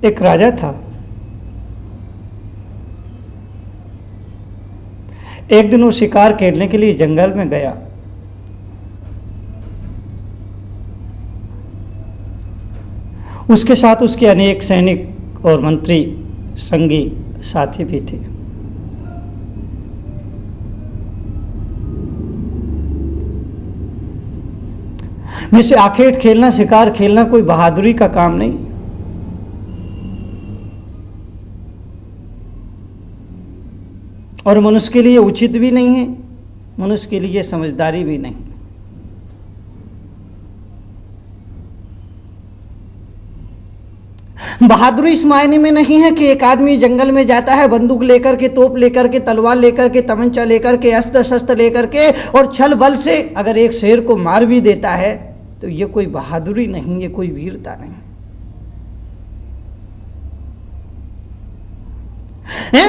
एक राजा था। एक दिन वो शिकार खेलने के लिए जंगल में गया। उसके साथ उसके अनेक सैनिक और मंत्री संगी साथी भी थे। वैसे आखेट खेलना, शिकार खेलना कोई बहादुरी का काम नहीं, और मनुष्य के लिए उचित भी नहीं है, मनुष्य के लिए समझदारी भी नहीं। बहादुरी इस मायने में नहीं है कि एक आदमी जंगल में जाता है बंदूक लेकर के, तोप लेकर के, तलवार लेकर के, तमंचा लेकर के, अस्त्र शस्त्र लेकर के और छल बल से अगर एक शेर को मार भी देता है तो ये कोई बहादुरी नहीं, ये कोई वीरता नहीं है।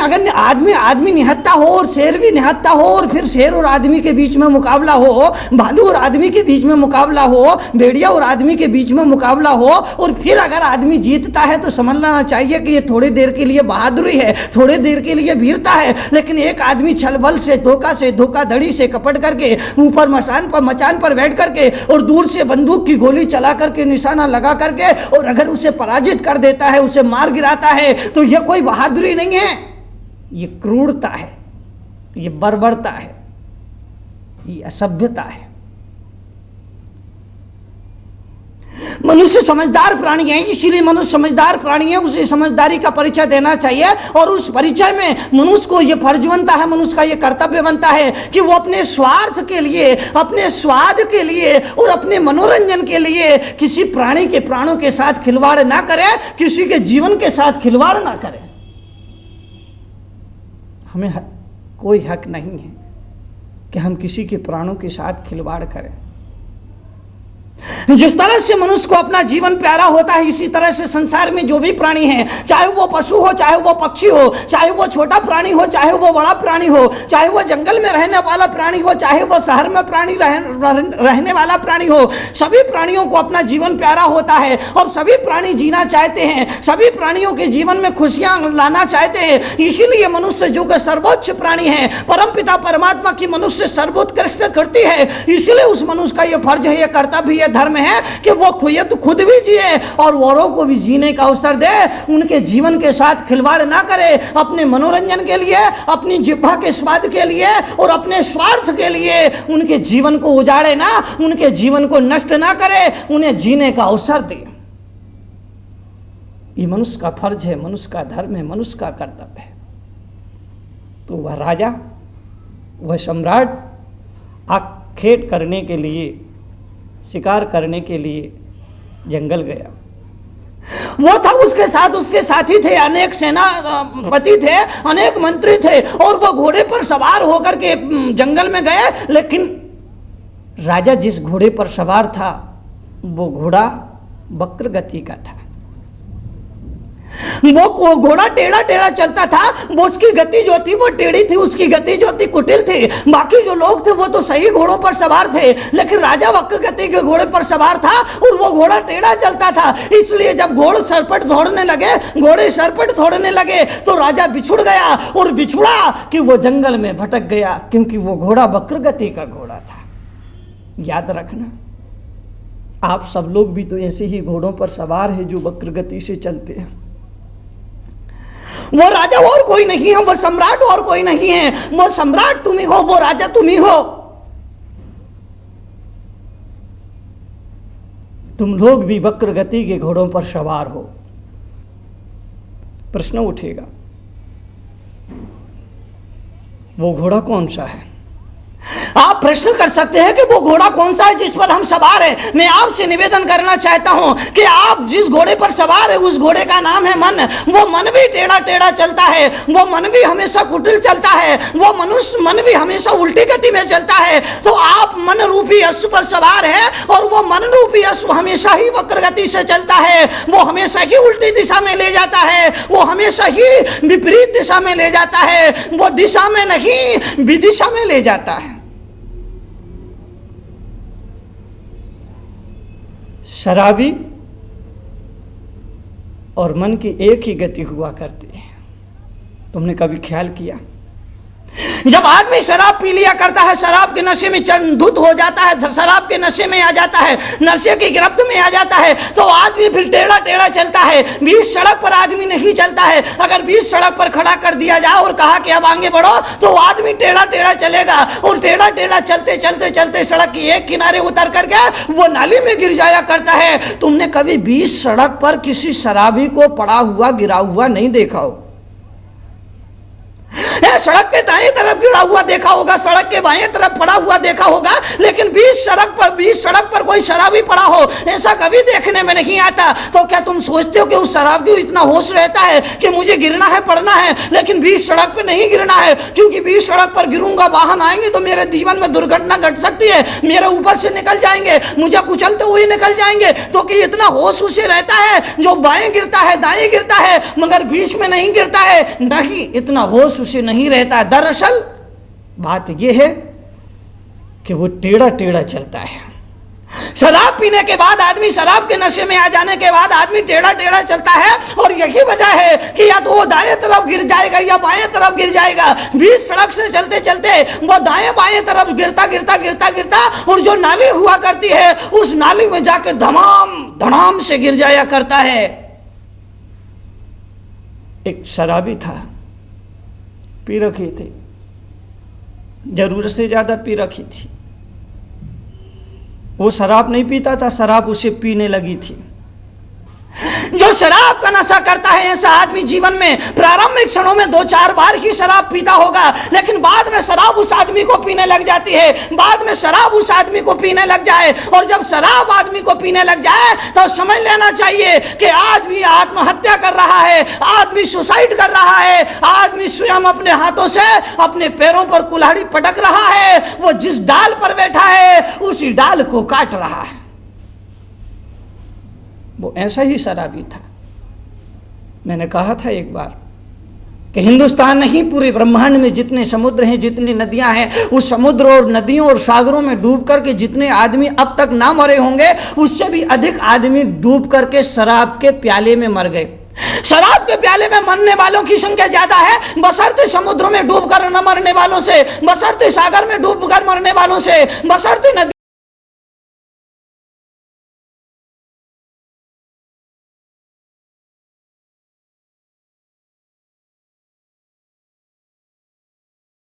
अगर आदमी निहत्था हो और शेर भी निहत्था हो, और फिर शेर और आदमी के बीच में मुकाबला हो, भालू और आदमी के बीच में मुकाबला हो, भेड़िया और आदमी के बीच में मुकाबला हो, और फिर अगर आदमी जीतता है तो समझ लेना चाहिए कि ये थोड़ी देर के लिए बहादुरी है, थोड़ी देर के लिए वीरता है। लेकिन एक आदमी छल बल से, धोखाधड़ी से, कपट करके ऊपर मचान पर बैठ करके और दूर से बंदूक की गोली चला करके, निशाना लगा करके, और अगर उसे पराजित कर देता है, उसे मार गिराता है, तो यह कोई बहादुरी नहीं है, ये क्रूरता है, ये बर्बरता है, ये असभ्यता है। मनुष्य समझदार प्राणी है, इसीलिए मनुष्य समझदार प्राणी है, उसे समझदारी का परिचय देना चाहिए। और उस परिचय में मनुष्य को यह फर्ज बनता है, मनुष्य का यह कर्तव्य बनता है कि वो अपने स्वार्थ के लिए, अपने स्वाद के लिए और अपने मनोरंजन के लिए किसी प्राणी के प्राणों के साथ खिलवाड़ ना करे, किसी के जीवन के साथ खिलवाड़ ना करे। हमें कोई हक नहीं है कि हम किसी के प्राणों के साथ खिलवाड़ करें। जिस तरह से मनुष्य को अपना जीवन प्यारा होता है, इसी तरह से संसार में जो भी प्राणी है, चाहे वो पशु हो, चाहे वो पक्षी हो, चाहे वो छोटा प्राणी हो, चाहे वो बड़ा प्राणी हो, चाहे वो जंगल में रहने वाला प्राणी हो, चाहे वो शहर में रहने वाला प्राणी हो, सभी प्राणियों को अपना जीवन प्यारा होता है और सभी प्राणी जीना चाहते हैं, सभी प्राणियों के जीवन में खुशियां लाना चाहते हैं। इसीलिए मनुष्य जो कि सर्वोच्च प्राणी है, परमपिता परमात्मा की मनुष्य सर्वोत्कृष्ट करती है, इसलिए उस मनुष्य का यह फर्ज है, यह कर्तव्य, यह धर्म है कि वो खुद भी जिए और औरों को भी जीने का अवसर दे, उनके जीवन के साथ खिलवाड़ ना करे, अपने मनोरंजन के लिए, अपनी जिह्वा के स्वाद के लिए और अपने स्वार्थ के लिए उनके जीवन को उजाड़े ना, उनके जीवन को नष्ट ना करे, उन्हें जीने का अवसर दे। ये मनुष्य का फर्ज है, मनुष्य का धर्म है, मनुष्य का कर्तव्य है। तो वह राजा, वह सम्राट आखेट करने के लिए, शिकार करने के लिए जंगल गया। वो था, उसके साथ उसके साथी थे, अनेक सेनापति थे, अनेक मंत्री थे, और वो घोड़े पर सवार होकर के जंगल में गए। लेकिन राजा जिस घोड़े पर सवार था वो घोड़ा वक्र गति का था। वो घोड़ा टेढ़ा टेढ़ा चलता था, वो उसकी गति जो थी वो टेढ़ी थी, उसकी गति जो थी कुटिल थी। बाकी जो लोग थे वो तो सही घोड़ों पर सवार थे, लेकिन राजा वक्र गति के घोड़े पर सवार था और वो घोड़ा टेढ़ा चलता था। इसलिए जब घोड़े सरपट दौड़ने लगे तो राजा बिछुड़ गया, और बिछुड़ा कि वो जंगल में भटक गया, क्योंकि वो घोड़ा वक्र गति का घोड़ा था। याद रखना, आप सब लोग भी तो ऐसे ही घोड़ों पर सवार है जो वक्र गति से चलते हैं। वो राजा और कोई नहीं है, वो सम्राट और कोई नहीं है, वो सम्राट तुम ही हो, वो राजा तुम ही हो। तुम लोग भी वक्र गति के घोड़ों पर सवार हो। प्रश्न उठेगा, वो घोड़ा कौन सा है? आप प्रश्न कर सकते हैं कि वो घोड़ा कौन सा है जिस पर हम सवार हैं। मैं आपसे निवेदन करना चाहता हूं कि आप जिस घोड़े पर सवार है उस घोड़े का नाम है मन। वो मन भी टेढ़ा टेढ़ा चलता है, वो मन भी हमेशा कुटिल चलता है, वो मनुष्य मन भी हमेशा उल्टी गति में चलता है। तो आप मन रूपी अश्व पर सवार है, और वो मन रूपी अश्व हमेशा ही वक्र गति से चलता है, वो हमेशा ही उल्टी दिशा में ले जाता है, वो हमेशा ही विपरीत दिशा में ले जाता है, वो दिशा में नहीं विदिशा में ले जाता है। शराबी और मन की एक ही गति हुआ करती है। तुमने कभी ख्याल किया, जब आदमी शराब पी लिया करता है, शराब के नशे में धुत हो जाता है, शराब के नशे में आ जाता है, नशे की गिरफ्त में आ जाता है, तो आदमी फिर टेढ़ा टेढ़ा चलता है। बीच सड़क पर आदमी नहीं चलता है। अगर बीच सड़क पर खड़ा कर दिया जाए और कहा कि अब आगे बढ़ो, तो आदमी टेढ़ा टेढ़ा चलेगा और टेढ़ा टेढ़ा चलते चलते चलते सड़क की एक किनारे उतर करके वो नाली में गिर जाया करता है। तुमने कभी बीच सड़क पर किसी शराबी को पड़ा हुआ गिरा हुआ नहीं देखा हो? सड़क के दाएं तरफ गिरा हुआ देखा होगा, सड़क के बाएं तरफ पड़ा हुआ देखा होगा, लेकिन बीच सड़क पर कोई शराबी पड़ा हो, ऐसा कभी देखने में नहीं आता। तो क्या तुम सोचते हो कि उस शराबी को इतना होश रहता है कि मुझे गिरना है, पड़ना है, लेकिन बीच सड़क पर नहीं गिरना है, क्योंकि बीच सड़क पर गिरूंगा, वाहन आएंगे तो मेरे जीवन में दुर्घटना घट सकती है, मेरे ऊपर से निकल जाएंगे, मुझे कुचलते हुए निकल जाएंगे। तो कि इतना होश उसे रहता है जो बाएं गिरता है, दाएं गिरता है, मगर बीच में नहीं गिरता है? नहीं, इतना होश उसे नहीं रहता है। दरअसल बात यह है कि वो टेढ़ा टेढ़ा चलता है। शराब पीने के बाद आदमी, शराब के नशे में आ जाने के बाद आदमी टेढ़ा टेढ़ा चलता है, और यही वजह है कि या तो वो दाएं तरफ गिर जाएगा या बाएं तरफ गिर जाएगा। बीच सड़क से चलते चलते वो दाएं बाएं तरफ गिरता गिरता गिरता गिरता और जो नाली हुआ करती है उस नाली में जाकर धमाम धड़ाम से गिर जाया करता है। एक शराबी था, पी रखी थी, जरूरत से ज्यादा पी रखी थी। वो शराब नहीं पीता था, शराब उसे पीने लगी थी। जो शराब का नशा करता है, ऐसा आदमी जीवन में प्रारंभिक क्षणों में 2-4 बार ही शराब पीता होगा, लेकिन बाद में शराब उस आदमी को पीने लग जाती है। बाद में शराब उस आदमी को पीने लग जाए, और जब शराब आदमी को पीने लग जाए तो समझ लेना चाहिए कि आदमी आत्महत्या कर रहा है, आदमी सुसाइड कर रहा है, आदमी स्वयं अपने हाथों से अपने पैरों पर कुल्हाड़ी पटक रहा है। वो जिस डाल पर बैठा है उसी डाल को काट रहा है। वो ऐसा ही शराबी था। मैंने कहा था एक बार कि हिंदुस्तान नहीं, पूरे ब्रह्मांड में जितने समुद्र हैं, जितनी नदियां हैं, उस समुद्र और नदियों और सागरों में डूब करके जितने आदमी अब तक ना मरे होंगे, उससे भी अधिक आदमी डूब करके शराब के प्याले में मर गए। शराब के प्याले में मरने वालों की संख्या ज्यादा है बशर्ते समुद्र में डूबकर न मरने वालों से, बशर्ते सागर में डूबकर मरने वालों से, बशर्ते नदी